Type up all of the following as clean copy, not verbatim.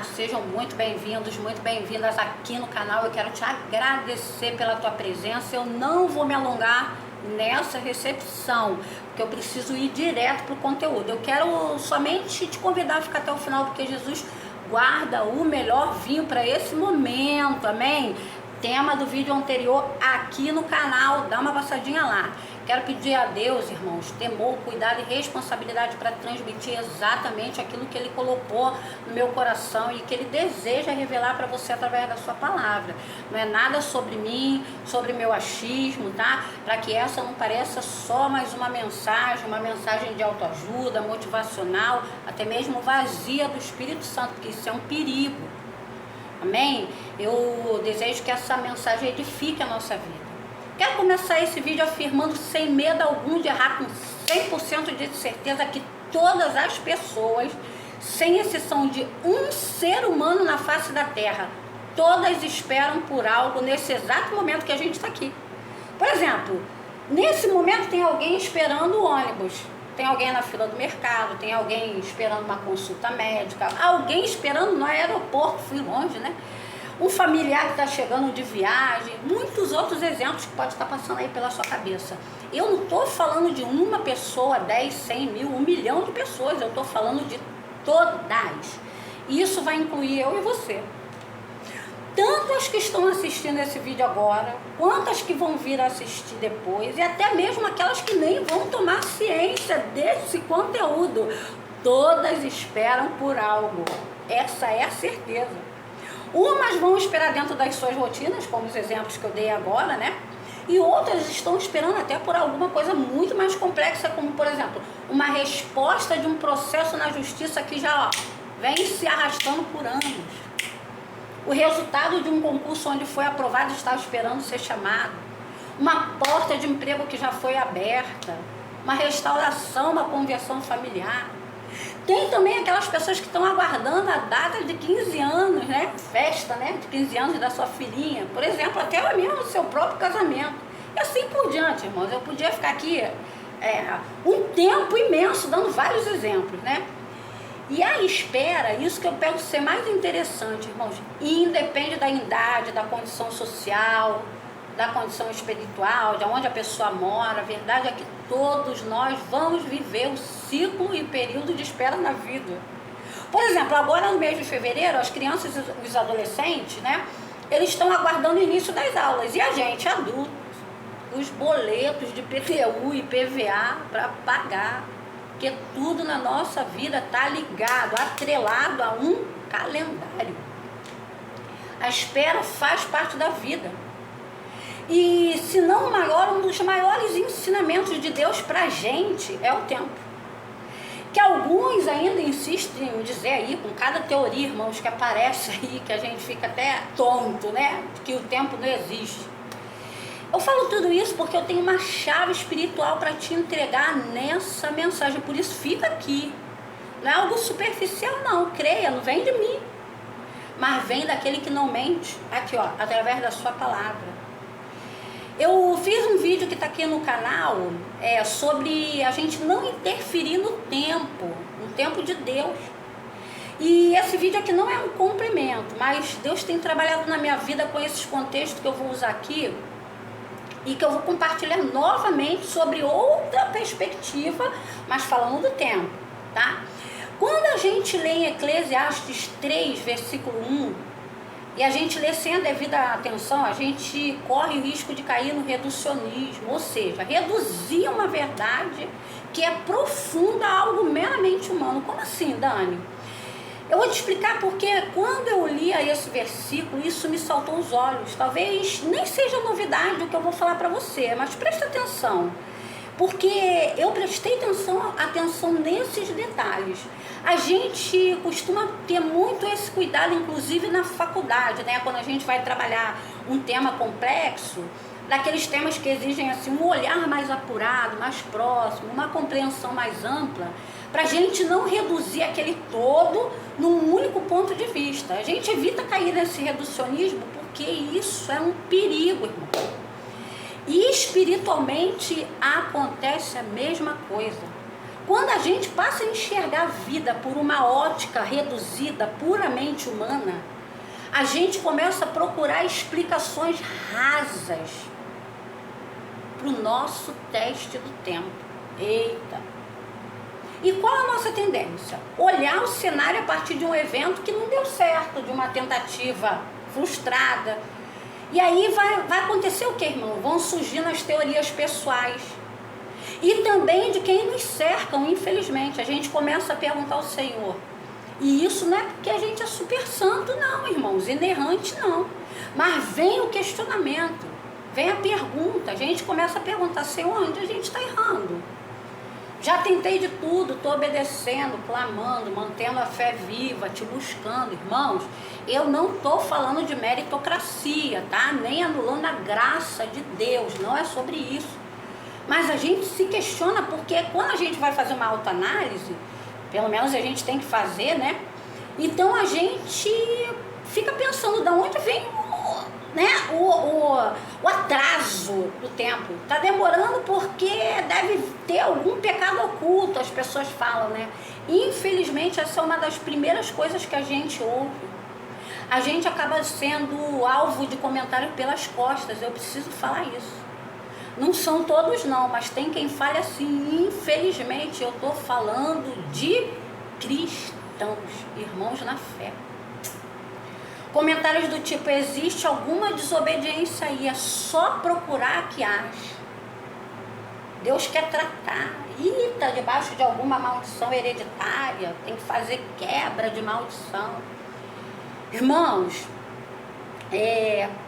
Olá, sejam muito bem-vindos, muito bem-vindas aqui no canal. Eu quero te agradecer pela tua presença. Eu não vou me alongar nessa recepção, porque eu preciso ir direto para o conteúdo. Eu quero somente te convidar a ficar até o final, porque Jesus guarda o melhor vinho para esse momento, amém? Tema do vídeo anterior aqui no canal, dá uma passadinha lá. Quero pedir a Deus, irmãos, temor, cuidado e responsabilidade para transmitir exatamente aquilo que Ele colocou no meu coração e que Ele deseja revelar para você através da sua palavra. Não é nada sobre mim, sobre meu achismo, tá? Para que essa não pareça só mais uma mensagem de autoajuda, motivacional, até mesmo vazia do Espírito Santo, porque isso é um perigo. Amém? Eu desejo que essa mensagem edifique a nossa vida. Quero começar esse vídeo afirmando sem medo algum de errar, com 100% de certeza, que todas as pessoas, sem exceção de um ser humano na face da terra, todas esperam por algo nesse exato momento que a gente está aqui. Por exemplo, nesse momento tem alguém esperando o ônibus, tem alguém na fila do mercado, tem alguém esperando uma consulta médica, alguém esperando no aeroporto, fui longe, né? Um familiar que está chegando de viagem, muitos outros exemplos que pode estar passando aí pela sua cabeça. Eu não estou falando de uma pessoa, 10, 100 mil, 1 milhão de pessoas, eu estou falando de todas. E isso vai incluir eu e você. Tanto as que estão assistindo esse vídeo agora, quanto as que vão vir a assistir depois, e até mesmo aquelas que nem vão tomar ciência desse conteúdo. Todas esperam por algo. Essa é a certeza. Umas vão esperar dentro das suas rotinas, como os exemplos que eu dei agora, né? E outras estão esperando até por alguma coisa muito mais complexa, como, por exemplo, uma resposta de um processo na justiça que já vem se arrastando por anos. O resultado de um concurso onde foi aprovado e está esperando ser chamado. Uma porta de emprego que já foi aberta. Uma restauração, uma conversão familiar. Tem também aquelas pessoas que estão aguardando a data de 15 anos, né? Festa, né? De 15 anos da sua filhinha. Por exemplo, até mesmo no seu próprio casamento. E assim por diante, irmãos. Eu podia ficar aqui um tempo imenso dando vários exemplos, né? E a espera, isso que eu penso ser mais interessante, irmãos, independe da idade, da condição social, da condição espiritual, de onde a pessoa mora. A verdade é que todos nós vamos viver o ciclo e período de espera na vida. Por exemplo, agora no mês de fevereiro, as crianças e os adolescentes, né, eles estão aguardando o início das aulas. E a gente, adultos, os boletos de PTU e PVA para pagar. Porque tudo na nossa vida está ligado, atrelado a um calendário. A espera faz parte da vida. E se não o maior, um dos maiores ensinamentos de Deus para a gente é o tempo. Que alguns ainda insistem em dizer aí, com cada teoria, irmãos, que aparece aí, que a gente fica até tonto, né? Que o tempo não existe. Eu falo tudo isso porque eu tenho uma chave espiritual para te entregar nessa mensagem. Por isso, fica aqui. Não é algo superficial, não. Creia, não vem de mim. Mas vem daquele que não mente. Aqui, ó, através da sua palavra. Eu fiz um vídeo que está aqui no canal sobre a gente não interferir no tempo de Deus. E esse vídeo aqui não é um cumprimento, mas Deus tem trabalhado na minha vida com esses contextos que eu vou usar aqui e que eu vou compartilhar novamente sobre outra perspectiva, mas falando do tempo, tá? Quando a gente lê em Eclesiastes 3, versículo 1, e a gente lê sem a devida atenção, a gente corre o risco de cair no reducionismo, ou seja, reduzir uma verdade que é profunda a algo meramente humano. Como assim, Dani? Eu vou te explicar porque quando eu lia esse versículo, isso me saltou os olhos. Talvez nem seja novidade o que eu vou falar para você, mas presta atenção. Porque eu prestei atenção nesses detalhes. A gente costuma ter muito esse cuidado, inclusive na faculdade, né? Quando a gente vai trabalhar um tema complexo, daqueles temas que exigem assim, um olhar mais apurado, mais próximo, uma compreensão mais ampla, para a gente não reduzir aquele todo num único ponto de vista. A gente evita cair nesse reducionismo porque isso é um perigo, irmão. E espiritualmente acontece a mesma coisa. Quando a gente passa a enxergar a vida por uma ótica reduzida, puramente humana, a gente começa a procurar explicações rasas para o nosso teste do tempo. Eita! E qual a nossa tendência? Olhar o cenário a partir de um evento que não deu certo, de uma tentativa frustrada. E aí vai acontecer o que, irmão? Vão surgindo as teorias pessoais. E também de quem nos cercam, infelizmente. A gente começa a perguntar ao Senhor. E isso não é porque a gente é super santo, não, irmãos. Inerrante, não. Mas vem o questionamento. Vem a pergunta. A gente começa a perguntar, Senhor, onde a gente está errando? Já tentei de tudo, estou obedecendo, clamando, mantendo a fé viva, te buscando. Irmãos, eu não estou falando de meritocracia, tá? Nem anulando a graça de Deus, não é sobre isso. Mas a gente se questiona porque quando a gente vai fazer uma autoanálise, pelo menos a gente tem que fazer, né? Então a gente fica pensando de onde vem o atraso do tempo. Está demorando porque deve ter algum pecado oculto, as pessoas falam, né? Infelizmente essa é uma das primeiras coisas que a gente ouve. A gente acaba sendo alvo de comentário pelas costas, eu preciso falar isso. Não são todos não, mas tem quem fale assim. Infelizmente eu estou falando de cristãos, irmãos na fé. Comentários do tipo, existe alguma desobediência aí, é só procurar que acha. Deus quer tratar. Ih, está debaixo de alguma maldição hereditária, tem que fazer quebra de maldição. Irmãos,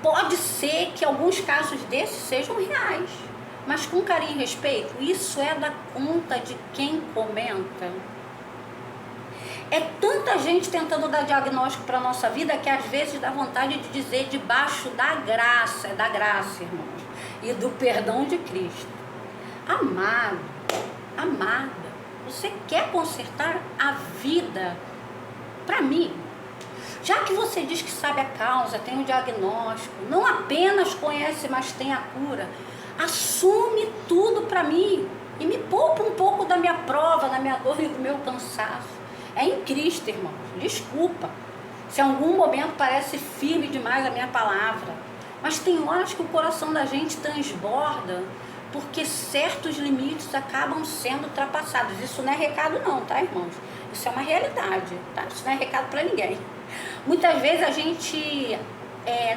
pode ser que alguns casos desses sejam reais, mas com carinho e respeito, isso é da conta de quem comenta. É tanta gente tentando dar diagnóstico para a nossa vida que às vezes dá vontade de dizer debaixo da graça, irmãos, e do perdão de Cristo. Amado, amada, você quer consertar a vida? Para mim, já que você diz que sabe a causa, tem o diagnóstico, não apenas conhece, mas tem a cura, assume tudo para mim e me poupa um pouco da minha prova, da minha dor e do meu cansaço. É em Cristo, irmãos. Desculpa se em algum momento parece firme demais a minha palavra, mas tem horas que o coração da gente transborda porque certos limites acabam sendo ultrapassados. Isso não é recado não, tá, irmãos? Isso é uma realidade, tá? Isso não é recado para ninguém. Muitas vezes a gente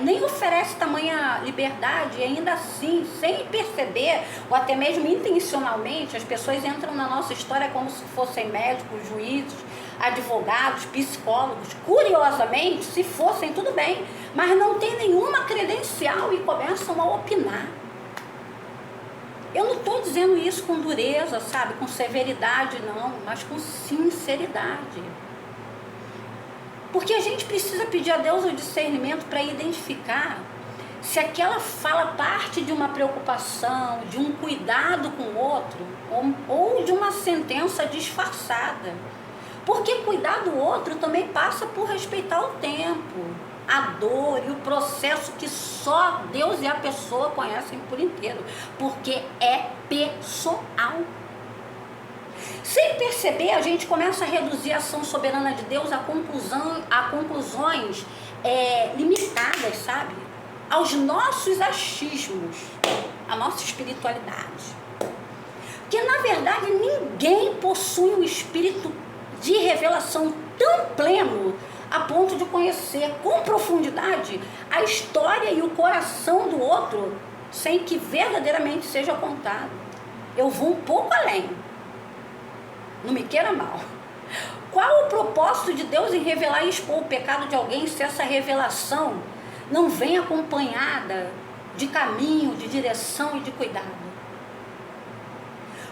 nem oferece tamanha liberdade e ainda assim, sem perceber, ou até mesmo intencionalmente, as pessoas entram na nossa história como se fossem médicos, juízes, advogados, psicólogos. Curiosamente, se fossem, tudo bem, mas não tem nenhuma credencial e começam a opinar. Eu não estou dizendo isso com dureza, sabe, com severidade não, mas com sinceridade. Porque a gente precisa pedir a Deus o discernimento para identificar se aquela fala parte de uma preocupação, de um cuidado com o outro, ou de uma sentença disfarçada. Porque cuidar do outro também passa por respeitar o tempo, a dor e o processo que só Deus e a pessoa conhecem por inteiro. Porque é pessoal. Sem perceber, a gente começa a reduzir a ação soberana de Deus a conclusões limitadas, sabe? Aos nossos achismos, à nossa espiritualidade. Porque, na verdade, ninguém possui um espírito de revelação tão pleno a ponto de conhecer com profundidade a história e o coração do outro sem que verdadeiramente seja contado. Eu vou um pouco além. Não me queira mal. Qual o propósito de Deus em revelar e expor o pecado de alguém se essa revelação não vem acompanhada de caminho, de direção e de cuidado?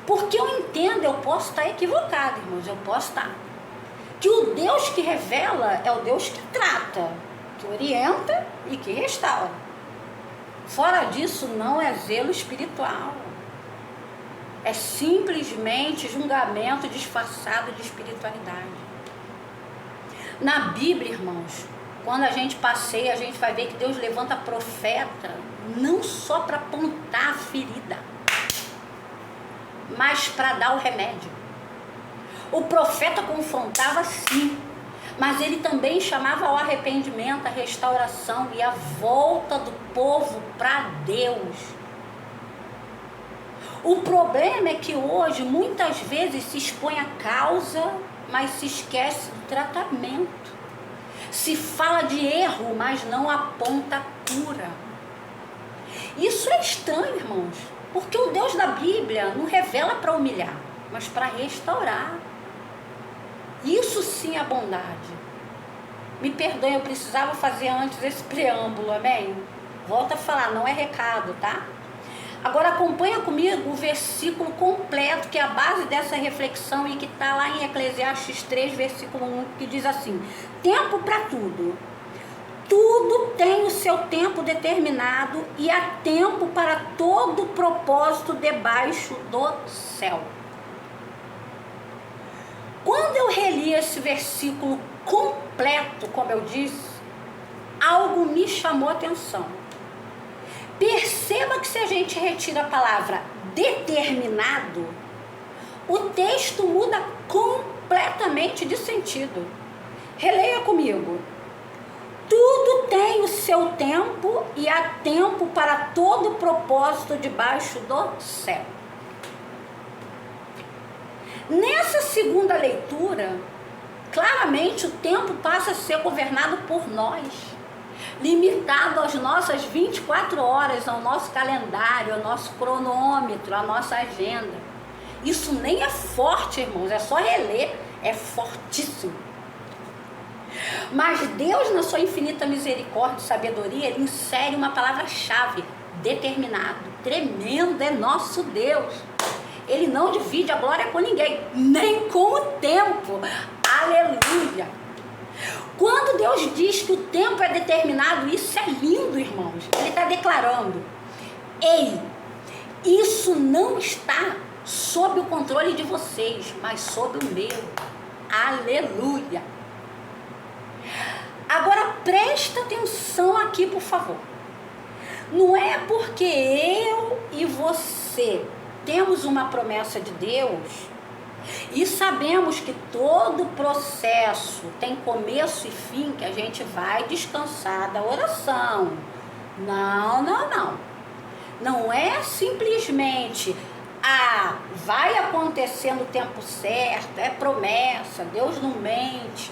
Porque eu entendo, eu posso estar equivocado, irmãos, eu posso estar. Que o Deus que revela é o Deus que trata, que orienta e que restaura. Fora disso, não é zelo espiritual. É simplesmente julgamento disfarçado de espiritualidade. Na Bíblia, irmãos, quando a gente passeia, a gente vai ver que Deus levanta profeta, não só para apontar a ferida, mas para dar o remédio. O profeta confrontava sim, mas ele também chamava ao arrependimento, a restauração e a volta do povo para Deus. O problema é que hoje muitas vezes se expõe a causa, mas se esquece do tratamento. Se fala de erro, mas não aponta a cura. Isso é estranho, irmãos, porque o Deus da Bíblia não revela para humilhar, mas para restaurar. Isso sim é bondade. Me perdoem, eu precisava fazer antes esse preâmbulo, amém? Volto a falar, não é recado, tá? Agora acompanha comigo o versículo completo, que é a base dessa reflexão e que está lá em Eclesiastes 3, versículo 1, que diz assim: tempo para tudo. Tudo tem o seu tempo determinado e há tempo para todo propósito debaixo do céu. Quando eu reli esse versículo completo, como eu disse, algo me chamou a atenção. Perceba que se a gente retira a palavra determinado, o texto muda completamente de sentido. Releia comigo. Tudo tem o seu tempo e há tempo para todo propósito debaixo do céu. Nessa segunda leitura, claramente o tempo passa a ser governado por nós, limitado às nossas 24 horas, ao nosso calendário, ao nosso cronômetro, à nossa agenda. Isso nem é forte, irmãos, é só reler, é fortíssimo. Mas Deus, na sua infinita misericórdia e sabedoria, Ele insere uma palavra-chave: determinado. Tremendo é nosso Deus. Ele não divide a glória com ninguém, nem com o tempo. Aleluia! Quando Deus diz que o tempo é determinado, isso é lindo, irmãos. Ele está declarando: ei, isso não está sob o controle de vocês, mas sob o meu. Aleluia! Agora presta atenção aqui, por favor. Não é porque eu e você temos uma promessa de Deus e sabemos que todo processo tem começo e fim, que a gente vai descansar da oração. Não, não, não. Não é simplesmente, vai acontecer no tempo certo, é promessa, Deus não mente.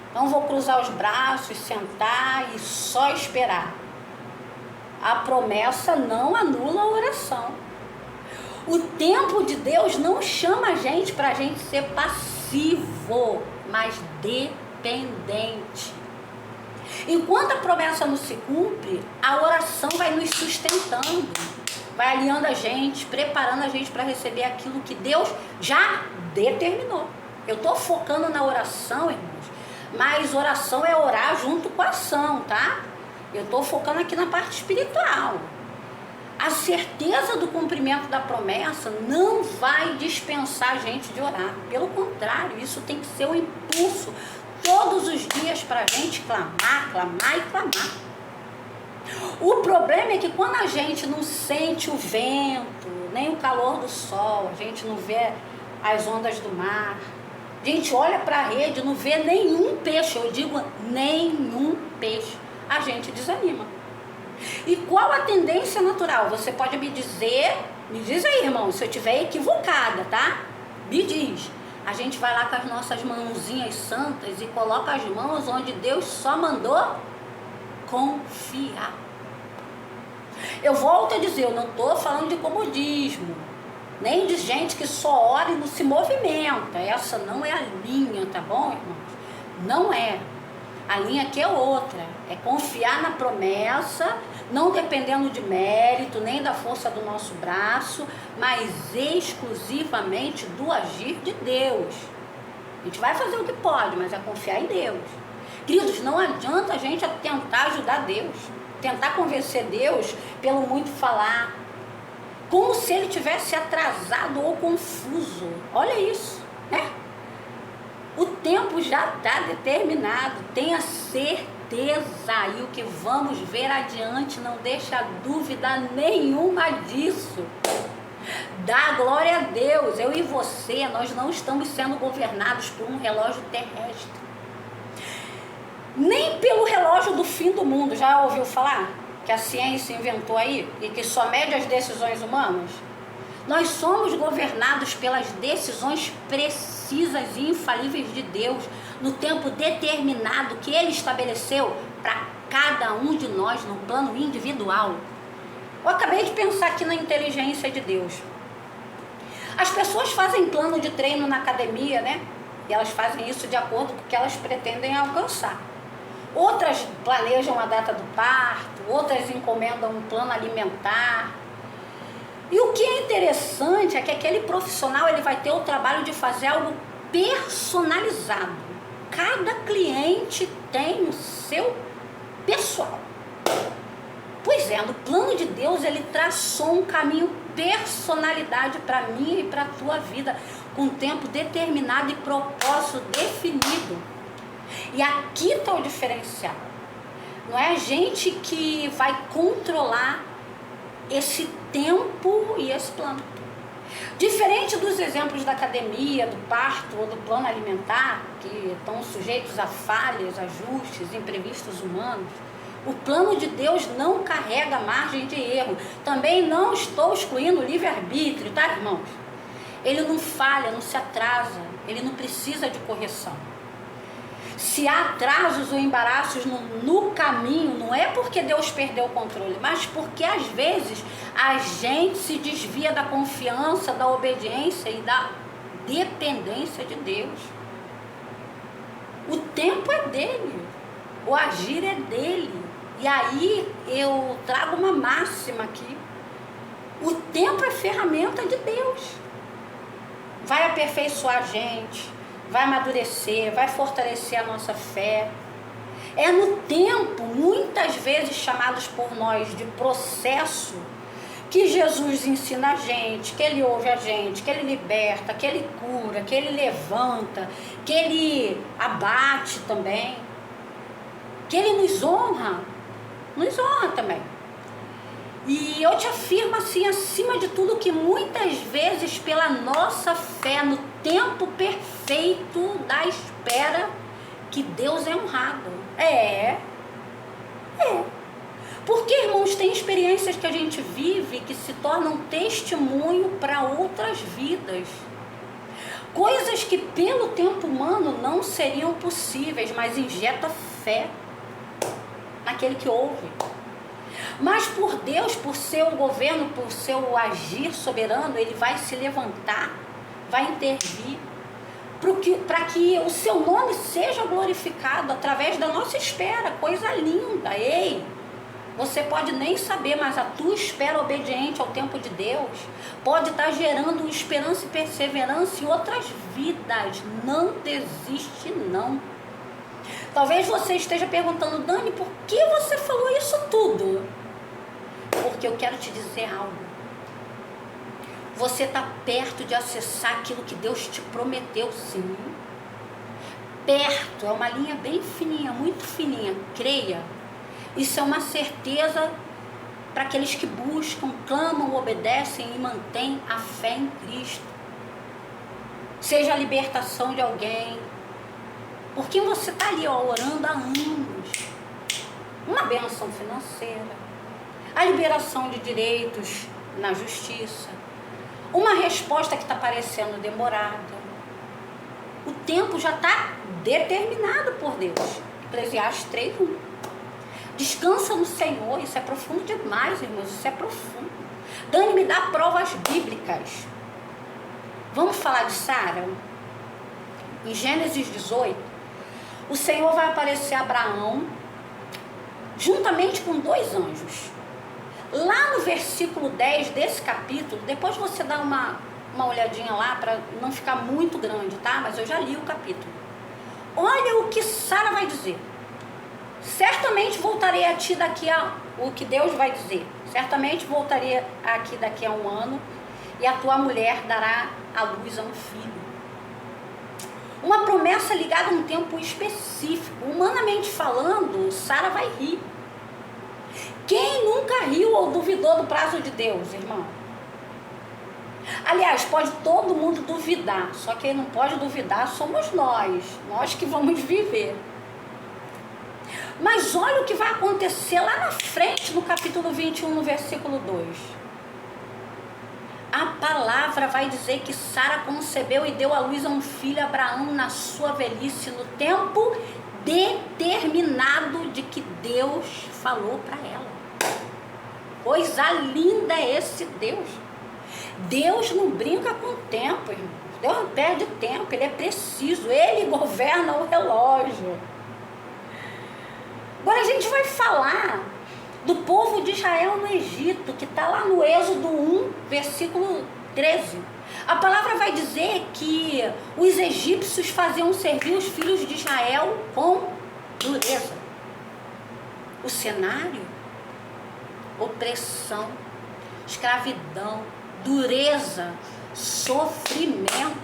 Então vou cruzar os braços, sentar e só esperar. A promessa não anula a oração. O tempo de Deus não chama a gente para a gente ser passivo, mas dependente. Enquanto a promessa não se cumpre, a oração vai nos sustentando, vai alinhando a gente, preparando a gente para receber aquilo que Deus já determinou. Eu estou focando na oração, irmãos, mas oração é orar junto com a ação, tá? Eu estou focando aqui na parte espiritual. A certeza do cumprimento da promessa não vai dispensar a gente de orar. Pelo contrário, isso tem que ser um impulso todos os dias para a gente clamar, clamar e clamar. O problema é que quando a gente não sente o vento, nem o calor do sol, a gente não vê as ondas do mar, a gente olha para a rede e não vê nenhum peixe, eu digo nenhum peixe, a gente desanima. E qual a tendência natural? Você pode me diz aí, irmão, se eu estiver equivocada, tá? Me diz. A gente vai lá com as nossas mãozinhas santas e coloca as mãos onde Deus só mandou confiar. Eu volto a dizer, eu não estou falando de comodismo, nem de gente que só ora e não se movimenta. Essa não é a linha, tá bom, irmãos? Não é. A linha aqui é outra, é confiar na promessa, não dependendo de mérito, nem da força do nosso braço, mas exclusivamente do agir de Deus. A gente vai fazer o que pode, mas é confiar em Deus. Queridos, não adianta a gente tentar ajudar Deus, tentar convencer Deus pelo muito falar, como se ele tivesse atrasado ou confuso. Olha isso, né? O tempo já está determinado, tenha certeza, e o que vamos ver adiante não deixa dúvida nenhuma disso. Dá glória a Deus. Eu e você, nós não estamos sendo governados por um relógio terrestre. Nem pelo relógio do fim do mundo. Já ouviu falar? Que a ciência inventou aí e que só mede as decisões humanas? Nós somos governados pelas decisões precisas e infalíveis de Deus, no tempo determinado que Ele estabeleceu para cada um de nós no plano individual. Eu acabei de pensar aqui na inteligência de Deus. As pessoas fazem plano de treino na academia, né? E elas fazem isso de acordo com o que elas pretendem alcançar. Outras planejam a data do parto, outras encomendam um plano alimentar. E o que é interessante é que aquele profissional ele vai ter o trabalho de fazer algo personalizado. Cada cliente tem o seu pessoal. Pois é, no plano de Deus ele traçou um caminho personalidade para mim e para a tua vida, com tempo determinado e propósito definido. E aqui está o diferencial. Não é a gente que vai controlar esse tempo e esse plano. Diferente dos exemplos da academia, do parto ou do plano alimentar, que estão sujeitos a falhas, ajustes, imprevistos humanos, o plano de Deus não carrega margem de erro. Também não estou excluindo o livre-arbítrio, tá, irmãos? Ele não falha, não se atrasa, ele não precisa de correção. Se há atrasos ou embaraços no caminho, não é porque Deus perdeu o controle, mas porque às vezes a gente se desvia da confiança, da obediência e da dependência de Deus. O tempo é dele, o agir é dele. E aí eu trago uma máxima aqui. O tempo é ferramenta de Deus. Vai aperfeiçoar a gente, vai amadurecer, vai fortalecer a nossa fé. É no tempo, muitas vezes chamados por nós de processo, que Jesus ensina a gente, que Ele ouve a gente, que Ele liberta, que Ele cura, que Ele levanta, que Ele abate também, que Ele nos honra também. E eu te afirmo assim, acima de tudo, que muitas vezes pela nossa fé no tempo perfeito da espera, que Deus é honrado. Porque, irmãos, tem experiências que a gente vive que se tornam testemunho para outras vidas. Coisas que pelo tempo humano não seriam possíveis, mas injeta fé naquele que ouve. Mas por Deus, por seu governo, por seu agir soberano, Ele vai se levantar, vai intervir, para que o seu nome seja glorificado através da nossa espera. Coisa linda. Ei, você pode nem saber, mas a tua espera obediente ao tempo de Deus pode estar gerando esperança e perseverança em outras vidas. Não desiste, não. Talvez você esteja perguntando: Dani, por que você falou isso tudo? Porque eu quero te dizer algo. Você está perto de acessar aquilo que Deus te prometeu, sim. Perto, é uma linha bem fininha, muito fininha. Creia. Isso é uma certeza para aqueles que buscam, clamam, obedecem e mantêm a fé em Cristo. Seja a libertação de alguém, por quem você está ali orando há anos. Uma bênção financeira, a liberação de direitos na justiça, uma resposta que está parecendo demorada. O tempo já está determinado por Deus. Eclesiastes 3:1. Descansa no Senhor. Isso é profundo demais, irmãos. Isso é profundo. Dani, me dá provas bíblicas. Vamos falar de Sara? Em Gênesis 18, o Senhor vai aparecer a Abraão juntamente com 2 anjos. Lá no versículo 10 desse capítulo, depois você dá uma olhadinha lá para não ficar muito grande, tá? Mas eu já li o capítulo. Olha o que Sara vai dizer. Certamente voltarei a ti daqui a... O que Deus vai dizer. Certamente voltarei aqui daqui a 1 ano e a tua mulher dará à luz a um filho. Uma promessa ligada a um tempo específico. Humanamente falando, Sara vai rir. Quem nunca riu ou duvidou do prazo de Deus, irmão? Aliás, pode todo mundo duvidar, só quem não pode duvidar somos nós que vamos viver. Mas olha o que vai acontecer lá na frente, no capítulo 21, no versículo 2. A palavra vai dizer que Sara concebeu e deu à luz a um filho, Abraão, na sua velhice, no tempo determinado de que Deus falou para ela. Coisa linda é esse Deus. Deus não brinca com o tempo, irmão. Deus não perde tempo, ele é preciso, ele governa o relógio. Agora a gente vai falar do povo de Israel no Egito, que está lá no Êxodo 1, versículo 13. A palavra vai dizer que os egípcios faziam servir os filhos de Israel com dureza. O cenário: opressão, escravidão, dureza, sofrimento.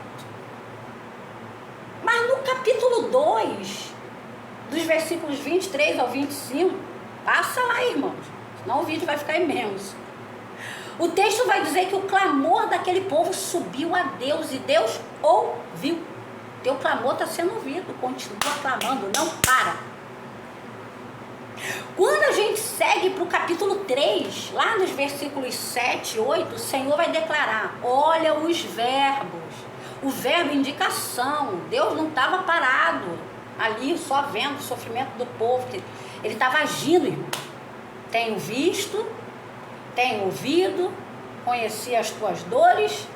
Mas no capítulo 2, dos versículos 23 ao 25, passa lá, irmãos, senão o vídeo vai ficar imenso. O texto vai dizer que o clamor daquele povo subiu a Deus e Deus ouviu. Teu clamor está sendo ouvido, continua clamando, não para. Quando a gente segue para o capítulo 3, lá nos versículos 7 e 8, o Senhor vai declarar: olha os verbos, o verbo indicação. Deus não estava parado ali só vendo o sofrimento do povo, ele estava agindo, irmão. Tenho visto, tenho ouvido, conheci as tuas dores,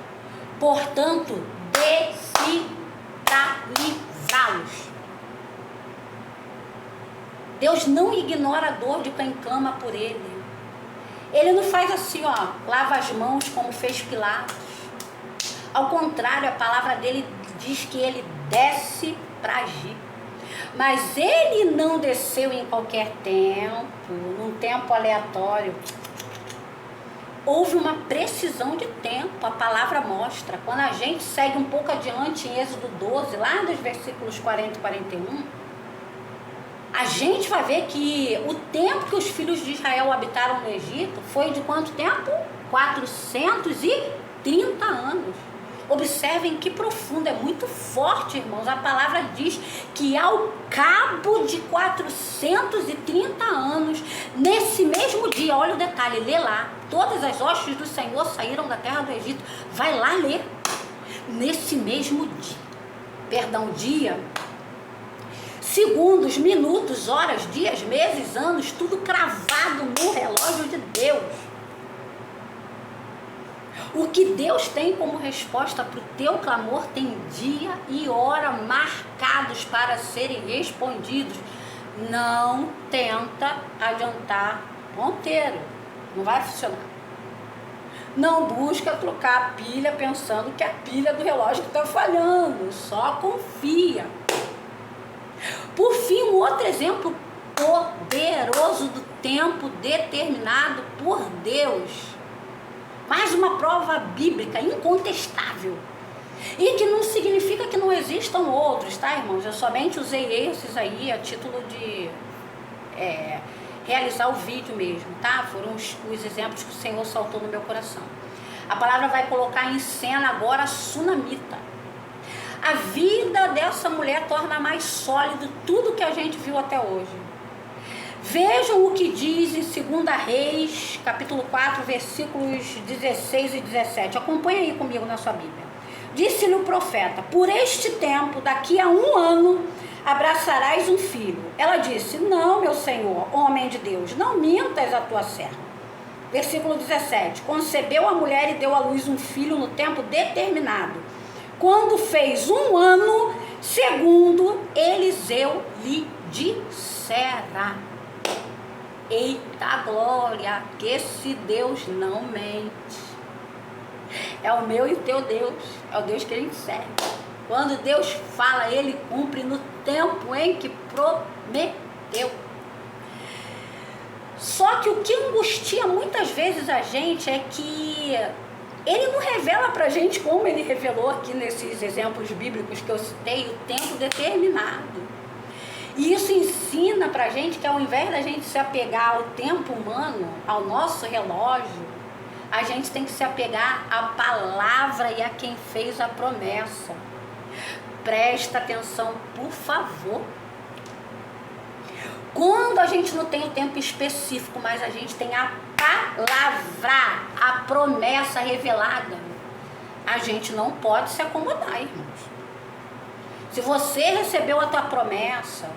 portanto, desci para livrá-los. Deus não ignora a dor de quem clama por ele. Ele não faz assim, ó, lava as mãos como fez Pilatos. Ao contrário, a palavra dele diz que ele desce para agir. Mas ele não desceu em qualquer tempo, num tempo aleatório. Houve uma precisão de tempo, a palavra mostra. Quando a gente segue um pouco adiante em Êxodo 12, lá dos versículos 40 e 41, a gente vai ver que o tempo que os filhos de Israel habitaram no Egito foi de quanto tempo? 430 anos. Observem que profundo, é muito forte, irmãos. A palavra diz que ao cabo de 430 anos, nesse mesmo dia, olha o detalhe, lê lá, todas as hostes do Senhor saíram da terra do Egito. Vai lá ler. Nesse mesmo dia, segundos, minutos, horas, dias, meses, anos, tudo cravado no relógio de Deus. O que Deus tem como resposta para o teu clamor tem dia e hora marcados para serem respondidos. Não tenta adiantar ponteiro, não vai funcionar. Não busca trocar a pilha pensando que é a pilha do relógio que está falhando, só confia. Por fim, um outro exemplo poderoso do tempo determinado por Deus. Mais uma prova bíblica incontestável. E que não significa que não existam outros, tá, irmãos? Eu somente usei esses aí a título de realizar o vídeo mesmo, tá? Foram os exemplos que o Senhor saltou no meu coração. A palavra vai colocar em cena agora a sunamita. A vida dessa mulher torna mais sólido tudo que a gente viu até hoje. Vejam o que diz em 2 Reis, capítulo 4, versículos 16 e 17. Acompanhe aí comigo na sua Bíblia. Disse-lhe o profeta: por este tempo, daqui a 1 ano, abraçarás um filho. Ela disse: não, meu senhor, homem de Deus, não mintas a tua serva. Versículo 17. Concebeu a mulher e deu à luz um filho no tempo determinado. Quando fez 1 ano, segundo Eliseu lhe dissera. Eita glória, que esse Deus não mente. É o meu e o teu Deus, é o Deus que a gente segue. Quando Deus fala, ele cumpre no tempo em que prometeu. Só que o que angustia muitas vezes a gente é que ele não revela pra gente, como ele revelou aqui nesses exemplos bíblicos que eu citei, o tempo determinado. E isso ensina pra gente que ao invés da gente se apegar ao tempo humano, ao nosso relógio, A gente tem que se apegar à palavra e a quem fez a promessa. Presta atenção, por favor. Quando a gente não tem o tempo específico, mas a gente tem a palavra, a promessa revelada, a gente não pode se acomodar, irmãos. Se você recebeu a tua promessa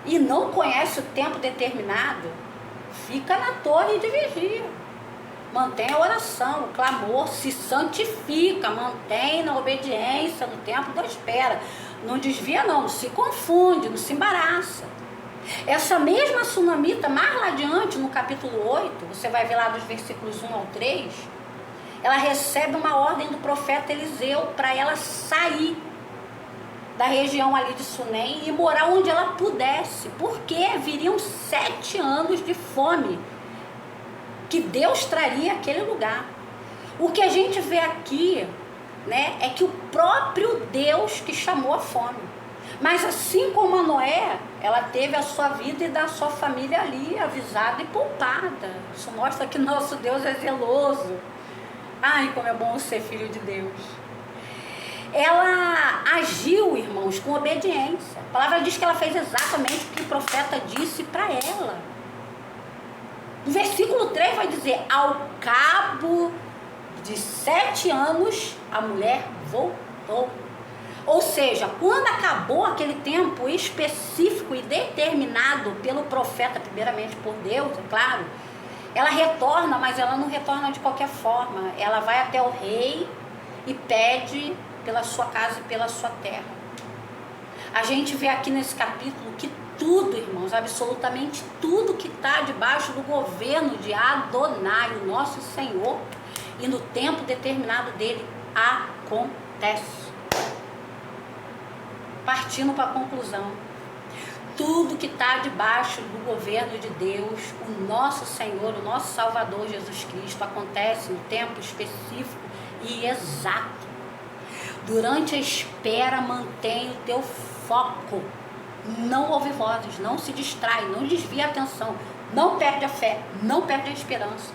e não conhece o tempo determinado, fica na torre de vigia. Mantém a oração, o clamor, se santifica, mantém na obediência, no tempo da espera. Não desvia não se confunde, não se embaraça. Essa mesma sunamita, mais lá adiante, no capítulo 8, você vai ver lá dos versículos 1 ao 3, ela recebe uma ordem do profeta Eliseu para ela sair da região ali de Sunem e morar onde ela pudesse, porque viriam 7 anos de fome que Deus traria àquele lugar. O que a gente vê aqui, né, é que o próprio Deus que chamou a fome. Mas assim como a Noé, ela teve a sua vida e da sua família ali avisada e poupada. Isso mostra que nosso Deus é zeloso. Ai, como é bom ser filho de Deus. Ela agiu, irmãos, com obediência. A palavra diz que ela fez exatamente o que o profeta disse para ela. No versículo 3 vai dizer: ao cabo de 7 anos, a mulher voltou. Ou seja, quando acabou aquele tempo específico e determinado pelo profeta, primeiramente por Deus, é claro, ela retorna, mas ela não retorna de qualquer forma. Ela vai até o rei e pede pela sua casa e pela sua terra. A gente vê aqui nesse capítulo que tudo, irmãos, absolutamente tudo que está debaixo do governo de Adonai, o nosso Senhor, e no tempo determinado dele, acontece. Partindo para a conclusão, tudo que está debaixo do governo de Deus, o nosso Senhor, o nosso Salvador Jesus Cristo, acontece no tempo específico e exato. Durante a espera, mantenha o teu foco. Não ouve vozes, não se distrai, não desvia a atenção, não perde a fé, não perde a esperança.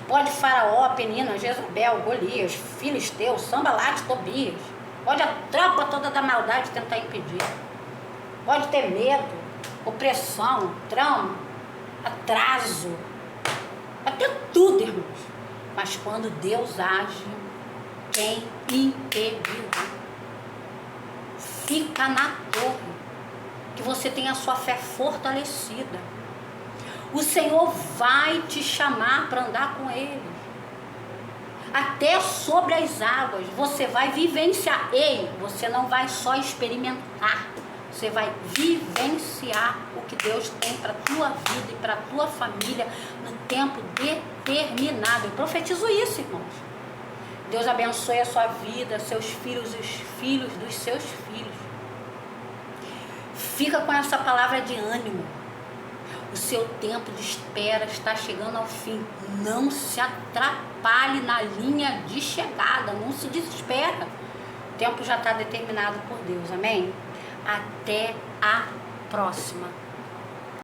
Pode Faraó, Penina, Jezabel, Golias, Filisteu, Sambalate, Tobias. Pode a tropa toda da maldade tentar impedir. Pode ter medo, opressão, trauma, atraso. Pode ter tudo, irmãos. Mas quando Deus age, quem impedirá? Fica na torre, que você tenha a sua fé fortalecida. O Senhor vai te chamar para andar com Ele. Até sobre as águas, você vai vivenciar. Ei, você não vai só experimentar, você vai vivenciar o que Deus tem para a tua vida e para a tua família no tempo determinado. Eu profetizo isso, irmãos. Deus abençoe a sua vida, seus filhos e os filhos dos seus filhos. Fica com essa palavra de ânimo. O seu tempo de espera está chegando ao fim. Não se atrapalhe na linha de chegada. Não se desespera. O tempo já está determinado por Deus. Amém? Até a próxima.